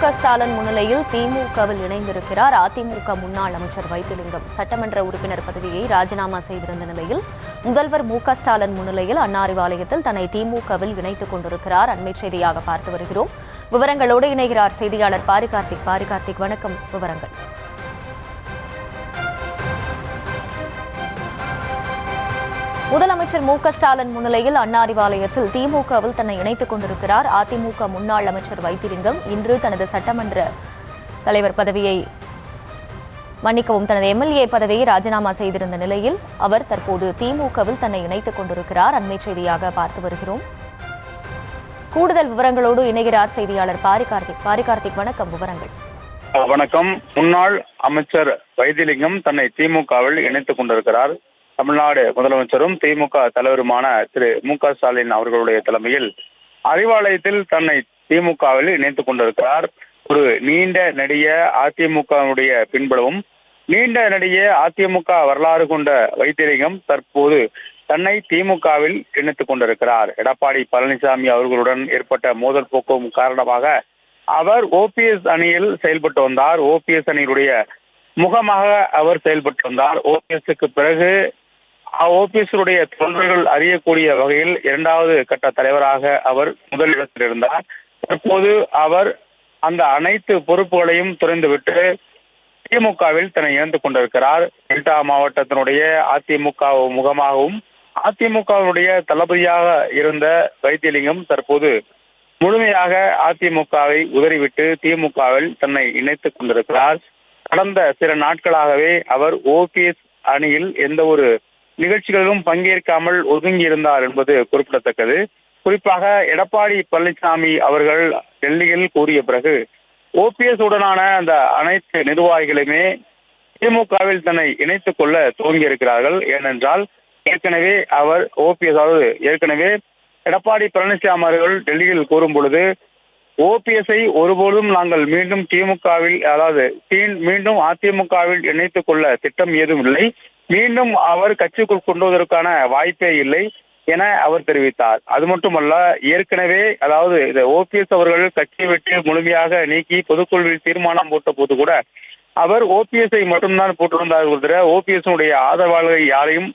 ஸ்டாலின் முன்னிலையில் திமுகவில் இணைந்திருக்கிறார் அதிமுக முன்னாள் அமைச்சர் வைத்திலிங்கம். சட்டமன்ற உறுப்பினர் பதவியை ராஜினாமா செய்திருந்த நிலையில் முதல்வர் ஸ்டாலின் முன்னிலையில் அண்ணாரிவாளையத்தில் தன்னை திமுகவில் இணைத்துக் கொண்டிருக்கிறார். அண்மை செய்தியாக பார்த்து வருகிறோம். விவரங்களோடு இணைகிறார் செய்தியாளர் பாரிகார்த்திக். பாரிகார்த்திக், வணக்கம். விவரங்கள். முதலமைச்சர் ஸ்டாலின் முன்னிலையில் அண்ணாரிவாளையத்தில் திமுகவில் தன்னை இணைத்துக் கொண்டிருக்கிறார் அதிமுக முன்னாள் அமைச்சர் வைத்திலிங்கம். இன்று தனது சட்டமன்ற தலைவர் பதவியை தனது எம்எல்ஏ பதவியை ராஜினாமா செய்திருந்த நிலையில் அவர் தற்போது திமுகவில் தன்னை இணைத்துக் கொண்டிருக்கிறார். அண்மை செய்தியாக பார்த்து வருகிறோம். கூடுதல் விவரங்களோடு இணைகிறார் செய்தியாளர் பாரிகார்த்திக். பாரிகார்த்திக், வணக்கம். விவரங்கள். வணக்கம். முன்னாள் அமைச்சர் வைத்திலிங்கம் தன்னை திமுகவில் இணைத்துக் கொண்டிருக்கிறார். தமிழ்நாடு முதலமைச்சரும் திமுக தலைவருமான திரு ஸ்டாலின் அவர்களுடைய தலைமையில் அறிவாலயத்தில் தன்னை திமுகவில் இணைத்துக் கொண்டிருக்கிறார். ஒரு நீண்ட நெடிய அதிமுகவுடைய பின்புலமும் நீண்ட நெடிய அதிமுக வரலாறு கொண்ட வைத்திலிங்கம் தற்போது தன்னை திமுகவில் இணைத்துக் கொண்டிருக்கிறார். எடப்பாடி பழனிசாமி அவர்களுடன் ஏற்பட்ட மோதல் போக்கும் காரணமாக அவர் ஓபிஎஸ் அணியில் செயல்பட்டு வந்தார். ஓபிஎஸ் அணியினுடைய முகமாக அவர் செயல்பட்டு வந்தார். ஓபிஎஸ்க்கு பிறகு ஓபிஎஸ் தொண்டர்கள் அறியக்கூடிய வகையில் இரண்டாவது கட்ட தலைவராக அவர் முதலிடத்தில் இருந்தார். தற்போது அவர் அந்த அனைத்து பொறுப்புகளையும் துறந்துவிட்டு திமுகவில் தன்னை இணைத்துக் கொண்டிருக்கிறார். டெல்டா மாவட்டத்தினுடைய அதிமுக முகமாகவும் அதிமுகவினுடைய தளபதியாக இருந்த வைத்திலிங்கம் தற்போது முழுமையாக அதிமுகவை உதறிவிட்டு திமுகவில் தன்னை இணைத்துக் கொண்டிருக்கிறார். கடந்த சில நாட்களாகவே அவர் ஓபிஎஸ் அணியில் எந்த ஒரு நிகழ்ச்சிகளிலும் பங்கேற்காமல் ஒதுங்கி இருந்தார் என்பது குறிப்பிடத்தக்கது. குறிப்பாக எடப்பாடி பழனிசாமி அவர்கள் டெல்லியில் கூறிய பிறகு ஓபிஎஸ் உடனான அந்த அனைத்து நிர்வாகிகளுமே திமுகவில் தன்னை இணைத்துக் கொள்ள துவங்கி இருக்கிறார்கள். ஏனென்றால் ஏற்கனவே அவர் ஏற்கனவே எடப்பாடி பழனிசாமி அவர்கள் டெல்லியில் கூறும் பொழுது ஓபிஎஸ்ஐ ஒருபோதும் நாங்கள் மீண்டும் திமுகவில் மீண்டும் அதிமுகவில் இணைத்துக் கொள்ள திட்டம் ஏதும் இல்லை, மீண்டும் அவர் கட்சிக்குள் கொண்டு வருவதற்கான வாய்ப்பே இல்லை என அவர் தெரிவித்தார். அது மட்டுமல்ல, ஏற்கனவே ஓபிஎஸ் அவர்கள் கட்சியை விட்டு முழுமையாக நீக்கி பொதுக்குழுவில் தீர்மானம் போட்ட போது கூட அவர் ஓபிஎஸ்ஐ மட்டும்தான் போட்டிருந்தார். ஓபிஎஸ் ஆதரவாளர்கள் யாரையும்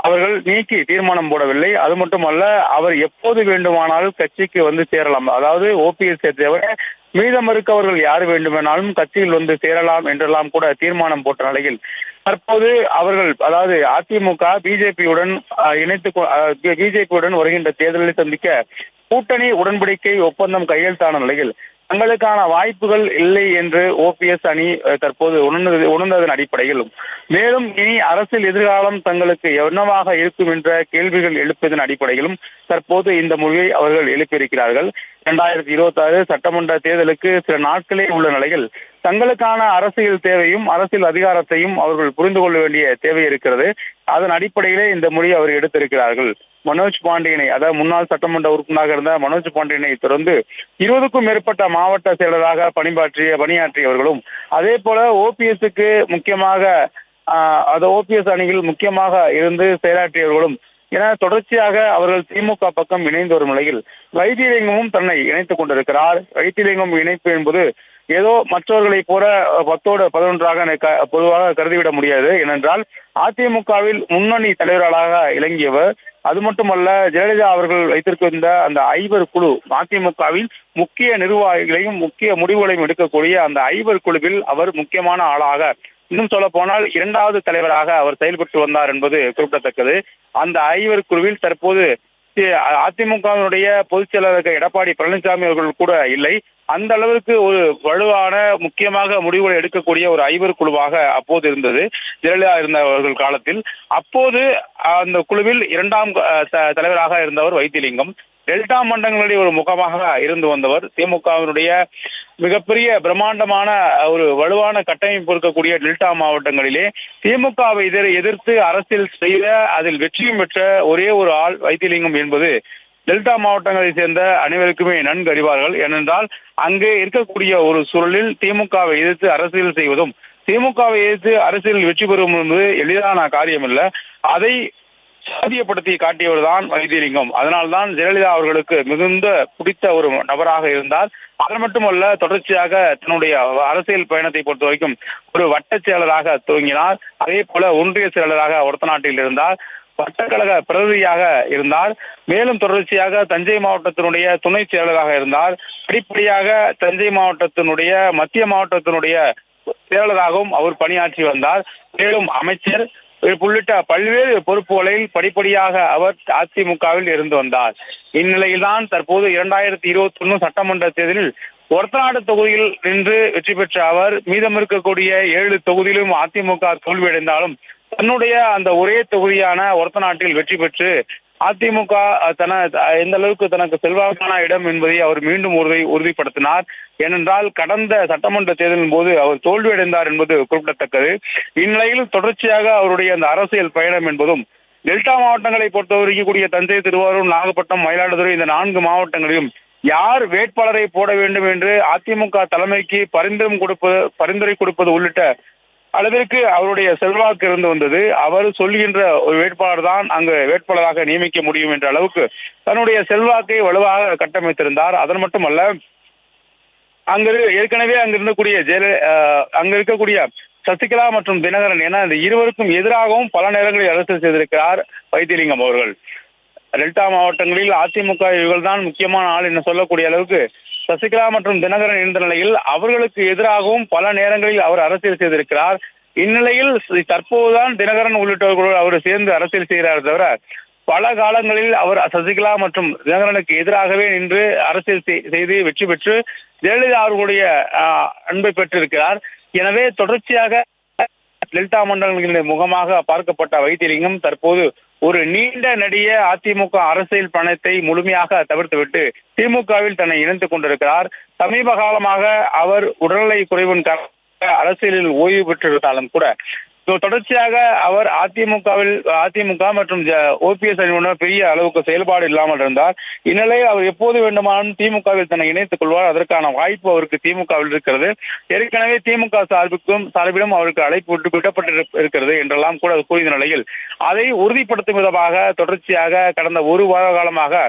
அவர்கள் நீக்கி தீர்மானம் போடவில்லை. அது மட்டுமல்ல, அவர் எப்போது வேண்டுமானாலும் கட்சிக்கு வந்து சேரலாம், ஓபிஎஸ் தவிர மீதம் இருக்கவர்கள் யார் வேண்டுமானாலும் கட்சியில் வந்து சேரலாம் என்றெல்லாம் கூட தீர்மானம் போட்ட நிலையில் தற்போது அவர்கள் அதிமுக பிஜேபியுடன் வருகின்ற தேர்தலை சந்திக்க கூட்டணி உடன்படிக்கை ஒப்பந்தம் கையெழுத்தான நிலையில் தங்களுக்கான வாய்ப்புகள் இல்லை என்று ஓபிஎஸ் அணி தற்போது உணர்ந்ததன் அடிப்படையிலும் மேலும் இனி அரசியல் எதிர்காலம் தங்களுக்கு என்னவாக இருக்கும் என்ற கேள்விகள் எழுப்பதன் அடிப்படையிலும் தற்போது இந்த முடிவை அவர்கள் எழுப்பியிருக்கிறார்கள். 2026 சட்டமன்ற தேர்தலுக்கு சில நாட்களே உள்ள நிலையில் தங்களுக்கான அரசியல் தேவையும் அரசியல் அதிகாரத்தையும் அவர்கள் புரிந்து கொள்ள வேண்டிய தேவை இருக்கிறது. அதன் அடிப்படையிலே இந்த முடிவை அவர் எடுத்திருக்கிறார்கள். மனோஜ் பாண்டியனை, முன்னாள் சட்டமன்ற உறுப்பினராக இருந்த மனோஜ் பாண்டியனை தொடர்ந்து 20க்கும் மேற்பட்ட மாவட்ட செயலராக பணியாற்றியவர்களும் அதே போல ஓபிஎஸ்க்கு முக்கியமாக ஓபிஎஸ் அணியில் முக்கியமாக இருந்து செயலாற்றியவர்களும் என தொடர்ச்சியாக அவர்கள் திமுக பக்கம் இணைந்து வரும் நிலையில் வைத்திலிங்கமும் தன்னை இணைத்துக் கொண்டிருக்கிறார். வைத்திலிங்கம் இணைப்பு என்பது ஏதோ மற்றவர்களை போல 10ஓடு 11ஆக பொதுவாக கருதிவிட முடியாது. ஏனென்றால் அதிமுகவில் முன்னணி தலைவர்களாக இலங்கியவர். அது மட்டுமல்ல, ஜெயலலிதா அவர்கள் வைத்திருக்கின்ற அந்த ஐவர் குழு அதிமுகவில் முக்கிய நிர்வாகிகளையும் முக்கிய முடிவுகளையும் எடுக்கக்கூடிய அந்த ஐவர் குழுவில் அவர் முக்கியமான ஆளாக, இன்னும் சொல்ல போனால் 2வது தலைவராக அவர் செயல்பட்டு வந்தார் என்பது குறிப்பிடத்தக்கது. அந்த ஐவர் குழுவில் தற்போது அதிமுகவினுடைய பொதுச் செயலாளர் எடப்பாடி பழனிசாமி அவர்கள் கூட இல்லை. அந்த அளவிற்கு ஒரு வலுவான முக்கியமாக முடிவுகளை எடுக்கக்கூடிய ஒரு ஐவர் குழுவாக அப்போது இருந்தது ஜெயலலிதா இருந்தவர்கள் காலத்தில். அப்போது அந்த குழுவில் 2ஆம் தலைவராக இருந்தவர் வைத்திலிங்கம். டெல்டா மண்டலங்களுடைய ஒரு முகமாக இருந்து வந்தவர். திமுகவினுடைய மிகப்பெரிய பிரம்மாண்டமான ஒரு வலுவான கட்டமைப்பு இருக்கக்கூடிய டெல்டா மாவட்டங்களிலே திமுகவை எதிர்த்து அரசியல் செய்த அதில் வெற்றியும் பெற்ற ஒரே ஒரு ஆள் வைத்திலிங்கம் என்பது டெல்டா மாவட்டங்களை சேர்ந்த அனைவருக்குமே நன்கு அறிவார்கள். ஏனென்றால் அங்கே இருக்கக்கூடிய ஒரு சூழலில் திமுகவை எதிர்த்து அரசியல் செய்வதும் திமுகவை எதிர்த்து அரசியல் வெற்றி பெறும் என்பது எளிதான காரியம் அல்ல. அதை சாத்தியப்படுத்தி காட்டியவர் தான் வைத்திலிங்கம். அதனால்தான் ஜெயலலிதா அவர்களுக்கு மிகுந்த பிடித்த ஒரு நபராக இருந்தார். அது மட்டுமல்ல, தொடர்ச்சியாக தன்னுடைய அரசியல் பயணத்தை பொறுத்த வரைக்கும் ஒரு வட்டச் செயலராக துவங்கினார். அதே போல ஒன்றிய செயலராக ஒரத்தநாட்டில் இருந்தார். வட்டக்கழக பிரதியாக இருந்தார். மேலும் தொடர்ச்சியாக தஞ்சை மாவட்டத்தினுடைய துணை செயலராக இருந்தார். படிப்படியாக தஞ்சை மாவட்டத்தினுடைய மத்திய மாவட்டத்தினுடைய செயலராகவும் அவர் பணியாற்றி வந்தார். மேலும் அமைச்சர் உள்ளிட்ட பல்வேறு பொறுப்புகளில் படிப்படியாக அவர் அதிமுகவில் இருந்து வந்தார். இந்நிலையில்தான் தற்போது 2021 சட்டமன்ற தேர்தலில் ஒரத்தநாடு தொகுதியில் நின்று வெற்றி பெற்ற அவர் மீதம் இருக்கக்கூடிய 7 தொகுதியிலும் அதிமுக தோல்வியடைந்தாலும் தன்னுடைய அந்த ஒரே தொகுதியான ஒரத்தநாட்டில் வெற்றி பெற்று அதிமுக எந்த அளவுக்கு தனக்கு செல்வாக்கான இடம் என்பதை அவர் மீண்டும் உறுதிப்படுத்தினார். ஏனென்றால் கடந்த சட்டமன்ற தேர்தலின் போது அவர் தோல்வியடைந்தார் என்பது குறிப்பிடத்தக்கது. இந்நிலையில் தொடர்ச்சியாக அவருடைய அந்த அரசியல் பயணம் என்பதும் டெல்டா மாவட்டங்களை பொறுத்தவரைக்கூடிய தஞ்சை, திருவாரூர், நாகப்பட்டினம், மயிலாடுதுறை இந்த 4 மாவட்டங்களிலும் யார் வேட்பாளரை போட வேண்டும் என்று அதிமுக தலைமைக்கு பரிந்துரை கொடுப்பது உள்ளிட்ட அளவிற்கு அவருடைய செல்வாக்கு இருந்து வந்தது. அவர் சொல்கின்ற ஒரு வேட்பாளர் தான் அங்கு வேட்பாளராக நியமிக்க முடியும் என்ற அளவுக்கு தன்னுடைய செல்வாக்கை வலுவாக கட்டமைத்திருந்தார். அதன் மட்டுமல்ல, ஏற்கனவே அங்கு இருக்கக்கூடிய சசிகலா மற்றும் தினகரன் என இந்த இருவருக்கும் எதிராகவும் பல நேரங்களில் அரசியல் செய்திருக்கிறார் வைத்திலிங்கம் அவர்கள். டெல்டா மாவட்டங்களில் அதிமுக இவர்கள் தான் முக்கியமான ஆள் என்று சொல்லக்கூடிய அளவுக்கு சசிகலா மற்றும் தினகரன் இருந்த நிலையில் அவர்களுக்கு எதிராகவும் பல நேரங்களில் அவர் அரசியல் செய்திருக்கிறார். இந்நிலையில் தற்போதுதான் தினகரன் உள்ளிட்டவர்களோடு அவர் சேர்ந்து அரசியல் செய்கிறார் தவிர பல காலங்களில் அவர் சசிகலா மற்றும் தினகரனுக்கு எதிராகவே நின்று அரசியல் செய்து வெற்றி பெற்று ஜெயலலிதா அவர்களுடைய அன்பை பெற்றிருக்கிறார். எனவே தொடர்ச்சியாக டெல்டா மண்டலங்களின் முகமாக பார்க்கப்பட்ட வைத்திலிங்கம் தற்போது ஒரு நீண்ட நெடிய அதிமுக அரசியல் பயணத்தை முழுமையாக தவிர்த்துவிட்டு திமுகவில் தன்னை இணைத்துக் கொண்டிருக்கிறார். சமீப காலமாக அவர் உடல்நலை குறைவின் காரணமாக அரசியலில் ஓய்வு பெற்றிருந்தாலும் கூட தொடர்ச்சியாக அவர் அதிமுக மற்றும் ஓபிஎஸ் அணியுடன் பெரிய அளவுக்கு செயல்பாடு இல்லாமல் இருந்தார். இந்நிலையில் அவர் எப்போது வேண்டுமானாலும் திமுகவில் தன்னை இணைத்துக் கொள்வார். அதற்கான வாய்ப்பு அவருக்கு திமுகவில் இருக்கிறது. ஏற்கனவே திமுக சார்பிலும் அவருக்கு அழைப்பு விடப்பட்டு இருக்கிறது என்றெல்லாம் கூட கூறிய நிலையில் அதை உறுதிப்படுத்தும் விதமாக தொடர்ச்சியாக கடந்த ஒரு வார காலமாக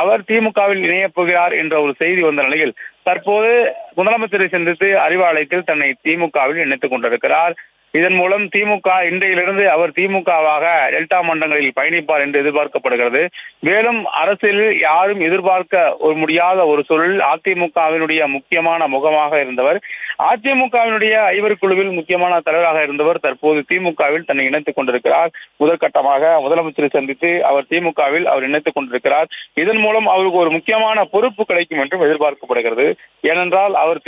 அவர் திமுகவில் இணையப் போகிறார் என்ற ஒரு செய்தி வந்த நிலையில் தற்போது முதலமைச்சரை சந்தித்து அறிவாலயத்தில் தன்னை திமுகவில் இணைத்துக் கொண்டிருக்கிறார். இதன் மூலம் திமுக இன்றையிலிருந்து அவர் திமுகவாக டெல்டா மண்டலங்களில் பயணிப்பார் என்று எதிர்பார்க்கப்படுகிறது. மேலும் அரசியலில் யாரும் எதிர்பார்க்க முடியாத ஒரு சூழல் அதிமுகவினுடைய முக்கியமான முகமாக இருந்தவர், அதிமுகவினுடைய ஐவர் குழுவில் முக்கியமான தலைவராக இருந்தவர் தற்போது திமுகவில் தன்னை இணைத்துக் கொண்டிருக்கிறார். முதற்கட்டமாக முதலமைச்சரை சந்தித்து அவர் திமுகவில் அவர் இணைத்துக் கொண்டிருக்கிறார். இதன் மூலம் அவருக்கு ஒரு முக்கியமான பொறுப்பு கிடைக்கும் என்றும் எதிர்பார்க்கப்படுகிறது. ஏனென்றால் அவர்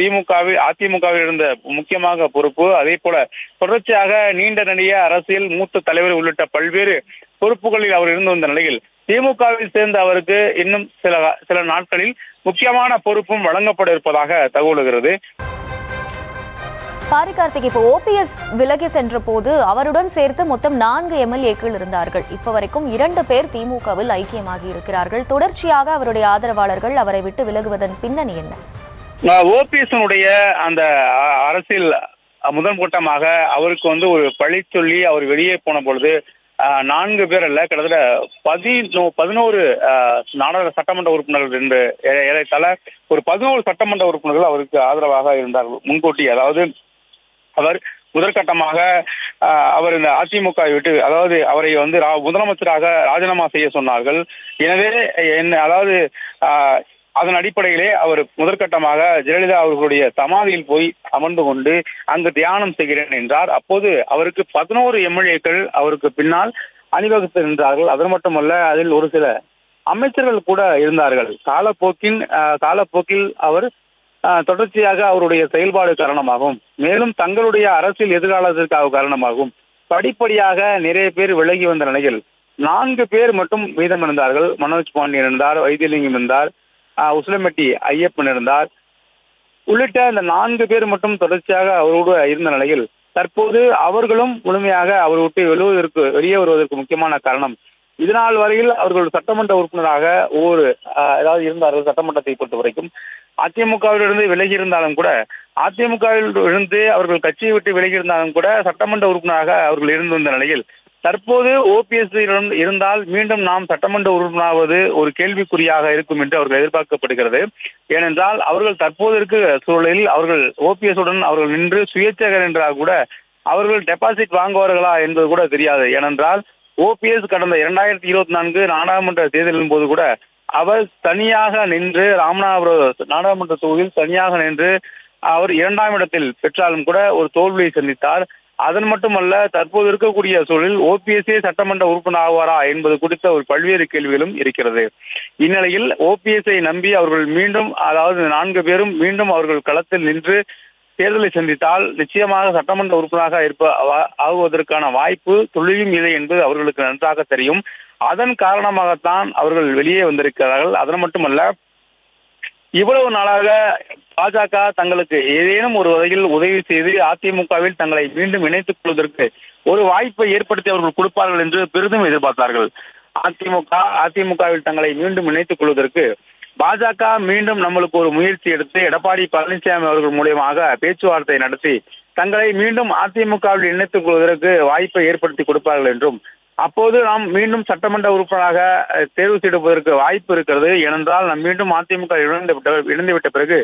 அதிமுகவில் இருந்த முக்கியமாக பொறுப்பு, அதே போல தொடர்ச்சியாக நீண்ட நெடிய அரசியல் மூத்த தலைவர் உள்ளிட்ட பல்வேறு பொறுப்புகளில் அவர் இருந்து வந்த நிலையில் திமுகவில் சேர்ந்த அவருக்கு இன்னும் சில நாட்களில் முக்கியமான பொறுப்பும் வழங்கப்பட இருப்பதாக தகவல்கிறது. கார்த்திக், இப்போ ஓபிஎஸ் விலகி சென்ற போது அவருடன் சேர்த்து மொத்தம் 4 எம்எல்ஏக்கள் இருந்தார்கள். இப்ப வரைக்கும் 2 பேர் திமுகவில் ஐக்கியமாகி இருக்கிறார்கள். தொடர்ச்சியாக அவருடைய ஆதரவாளர்கள் அவரை விட்டு விலகுவதன் பின்னணி என்ன? ஓபிஎஸ் அந்த அரசியல் முதல் கூட்டமாக அவருக்கு ஒரு பழி சொல்லி அவர் வெளியே போன பொழுது 4 பேர் அல்ல, கிட்டத்தட்ட 11 சட்டமன்ற உறுப்பினர்கள் என்று ஏறத்தாழ ஒரு 11 சட்டமன்ற உறுப்பினர்கள் அவருக்கு ஆதரவாக இருந்தார்கள் முன்கூட்டி. அதாவது அவர் முதற்கட்டமாக அவர் இந்த அதிமுக விட்டு, அதாவது அவரை முதலமைச்சராக ராஜினாமா செய்ய சொன்னார்கள். எனவே அதன் அடிப்படையிலே அவர் முதற்கட்டமாக ஜெயலலிதா அவர்களுடைய சமாதியில் போய் அமர்ந்து கொண்டு அங்கு தியானம் செய்கிறேன் என்றார். அப்போது அவருக்கு 11 எம்எல்ஏக்கள் அவருக்கு பின்னால் அணிவகுத்து நின்றார்கள். அது மட்டுமல்ல, அதில் ஒரு சில அமைச்சர்கள் கூட இருந்தார்கள். காலப்போக்கில் அவர் தொடர்ச்சியாக அவருடைய செயல்பாடு காரணமாகவும் மேலும் தங்களுடைய அரசியல் எதிர்காலத்திற்காக காரணமாகவும் படிப்படியாக நிறைய பேர் விலகி வந்த நிலையில் 4 பேர் மட்டும் மீதம் இருந்தார்கள். மனோஜ் பாண்டியன் இருந்தார், வைத்திலிங்கம் இருந்தார், உசிலம்பட்டி ஐயப்பன் இருந்தார் உள்ளிட்ட இந்த 4 பேர் மட்டும் தொடர்ச்சியாக அவரோடு இருந்த நிலையில் தற்போது அவர்களும் முழுமையாக அவர் விட்டு வெளியே வருவதற்கு முக்கியமான காரணம், இதனால் வரையில் அவர்கள் சட்டமன்ற உறுப்பினராக இருந்தார்கள். சட்டமன்றத்தை பொறுத்த வரைக்கும் அதிமுகவிலிருந்து விலகி இருந்தாலும் கூட, அதிமுகவில் இருந்து அவர்கள் கட்சியை விட்டு விலகி இருந்தாலும் கூட சட்டமன்ற உறுப்பினராக அவர்கள் இருந்து வந்த நிலையில் தற்போது ஓபிஎஸ் இருந்தால் மீண்டும் நாம் சட்டமன்ற உறுப்பினராவது ஒரு கேள்விக்குறியாக இருக்கும் என்று அவர்கள் எதிர்பார்க்கப்படுகிறது. ஏனென்றால் அவர்கள் தற்போது இருக்கிற சூழலில் அவர்கள் ஓபிஎஸ் உடன் அவர்கள் நின்று சுயேட்சகர் என்றால் கூட அவர்கள் டெபாசிட் வாங்குவார்களா என்பது கூட தெரியாது. ஏனென்றால் ஓபிஎஸ் கடந்த 2024 நாடாளுமன்ற தேர்தலின் போது கூட அவர் தனியாக நின்று ராமநாதபுரம் நாடாளுமன்ற தொகுதியில் தனியாக நின்று அவர் 2ஆம் இடத்தில் பெற்றாலும் கூட ஒரு தோல்வியை சந்தித்தார். அதன் மட்டுமல்ல, தற்போது இருக்கக்கூடிய சூழலில் ஓபிஎஸ்ஏ சட்டமன்ற உறுப்பினர் ஆவாரா என்பது குறித்த ஒரு பல்வேறு கேள்விகளும் இருக்கிறது. இந்நிலையில் ஓபிஎஸ்ஐ நம்பி அவர்கள் மீண்டும், அதாவது 4 பேரும் மீண்டும் அவர்கள் களத்தில் நின்று தேர்தலை சந்தித்தால் நிச்சயமாக சட்டமன்ற உறுப்பினராக ஆகுவதற்கான வாய்ப்பு துளியும் இல்லை என்பது அவர்களுக்கு நன்றாக தெரியும். அதன் காரணமாகத்தான் அவர்கள் வெளியே வந்திருக்கிறார்கள். அதன் மட்டுமல்ல, இவ்வளவு நாளாக பாஜக தங்களுக்கு ஏதேனும் ஒரு வகையில் உதவி செய்து அதிமுகவில் தங்களை மீண்டும் இணைத்துக் கொள்வதற்கு ஒரு வாய்ப்பை ஏற்படுத்தி அவர்கள் கொடுப்பார்கள் என்று பெரிதும் எதிர்பார்த்தார்கள். அதிமுகவில் தங்களை மீண்டும் இணைத்துக் கொள்வதற்கு பாஜக மீண்டும் நம்மளுக்கு ஒரு முயற்சி எடுத்து எடப்பாடி பழனிசாமி அவர்கள் மூலியமாக பேச்சுவார்த்தை நடத்தி தங்களை மீண்டும் அதிமுகவில் இணைத்துக் கொள்வதற்கு வாய்ப்பை ஏற்படுத்தி கொடுப்பார்கள் என்றும், அப்போது நாம் மீண்டும் சட்டமன்ற உறுப்பினராக தேர்வு செய்வதற்கு வாய்ப்பு இருக்கிறது. ஏனென்றால் நாம் மீண்டும் அதிமுக இணைந்துவிட்ட பிறகு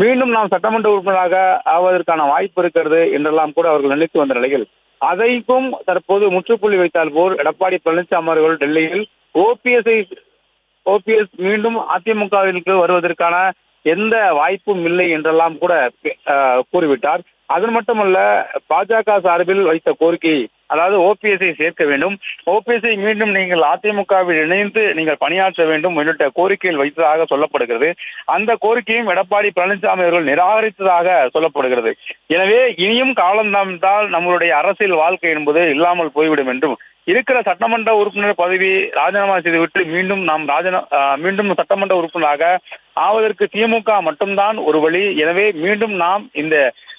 மீண்டும் நாம் சட்டமன்ற உறுப்பினராக ஆவதற்கான வாய்ப்பு இருக்கிறது என்றெல்லாம் கூட அவர்கள் நினைத்து வந்த நிலையில் அதைக்கும் தற்போது முற்றுப்புள்ளி வைத்தால் போல் எடப்பாடி பழனிசாமி அவர்கள் டெல்லியில் ஓபிஎஸ் மீண்டும் அதிமுகவிற்கு வருவதற்கான எந்த வாய்ப்பும் இல்லை என்றெல்லாம் கூட கூறிவிட்டார். அது மட்டுமல்ல, பாஜக சார்பில் வைத்த கோரிக்கை, அதாவது ஓபிஎஸ்ஐ சேர்க்க வேண்டும், ஓபிஎஸ்ஐ மீண்டும் நீங்கள் அதிமுகவில் இணைந்து நீங்கள் பணியாற்ற வேண்டும் உள்ளிட்ட கோரிக்கைகள் வைத்ததாக சொல்லப்படுகிறது. அந்த கோரிக்கையும் எடப்பாடி பழனிசாமி அவர்கள் நிராகரித்ததாக சொல்லப்படுகிறது. எனவே இனியும் காலந்தாமதால் நம்மளுடைய அரசியல் வாழ்க்கை என்பது இல்லாமல் போய்விடும் என்றும், இருக்கிற சட்டமன்ற உறுப்பினர் பதவி ராஜினாமா செய்துவிட்டு மீண்டும் சட்டமன்ற உறுப்பினராக ஆவதற்கு திமுக மட்டும்தான் ஒரு வழி. எனவே மீண்டும் நாம் இந்த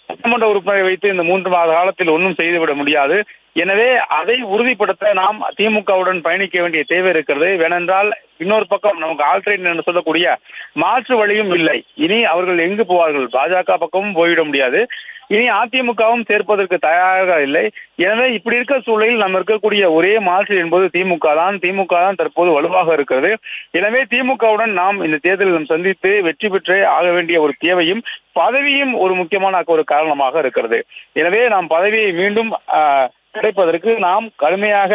சட்டமன்ற உறுப்பினரை வைத்து இந்த 3 மாத காலத்தில் ஒன்றும் செய்துவிட முடியாது. எனவே அதை உறுதிப்படுத்த நாம் திமுகவுடன் பயணிக்க வேண்டிய தேவை இருக்கிறது. வேணென்றால் இன்னொரு பக்கம் நமக்கு ஆல்டர்னேட் என்று சொல்லக்கூடிய மாற்று வழியும் இல்லை. இனி அவர்கள் எங்கு போவார்கள்? பாஜக பக்கமும் போய்விட முடியாது, இனி அதிமுகவும் சேர்ப்பதற்கு தயாராக இல்லை. எனவே இப்படி இருக்க சூழலில் நம்ம இருக்கக்கூடிய ஒரே மாற்று என்பது திமுக தான் தற்போது வலுவாக இருக்கிறது. எனவே திமுகவுடன் நாம் இந்த தேர்தலில் சந்தித்து வெற்றி பெற்றே ஆக வேண்டிய ஒரு தேவையும் பதவியும் ஒரு முக்கியமான ஒரு காரணமாக இருக்கிறது. எனவே நாம் பதவியை மீண்டும் கிடைப்பதற்கு நாம் கடுமையாக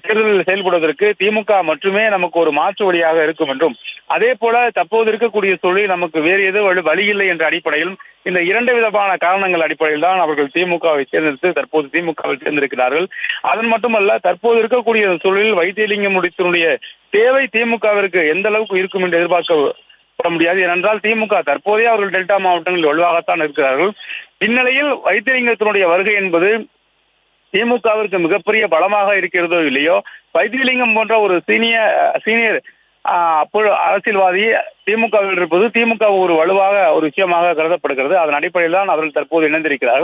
தேர்தலில் செயல்படுவதற்கு திமுக மட்டுமே நமக்கு ஒரு மாற்று வழியாக இருக்கும் என்றும், அதே போல தற்போது இருக்கக்கூடிய சூழலில் நமக்கு வேறு எதுவும் வழி இல்லை என்ற அடிப்படையில் இந்த 2 விதமான காரணங்கள் அடிப்படையில் தான் அவர்கள் திமுகவை தேர்ந்தெடுத்து தற்போது திமுகவில் சேர்ந்திருக்கிறார்கள். அதன் மட்டுமல்ல, தற்போது இருக்கக்கூடிய சூழலில் வைத்தியலிங்கம் முடித்தினுடைய தேவை திமுகவிற்கு எந்த அளவுக்கு இருக்கும் என்று எதிர்பார்க்கப்பட முடியாது. ஏனென்றால் திமுக தற்போதே அவர்கள் டெல்டா மாவட்டங்களில் வலுவாகத்தான் இருக்கிறார்கள். இந்நிலையில் வைத்தியலிங்கத்தினுடைய வருகை என்பது திமுகவிற்கு மிகப்பெரிய பலமாக இருக்கிறதோ இல்லையோ, வைத்தியலிங்கம் போன்ற ஒரு சீனியர் அரசியல்வாதி திமுகவில் இருப்பது திமுக ஒரு வலுவாக ஒரு விஷயமாக கருதப்படுகிறது. அதன் அடிப்படையில் தான் அவர்கள் தற்போது இணைந்திருக்கிறார்கள்.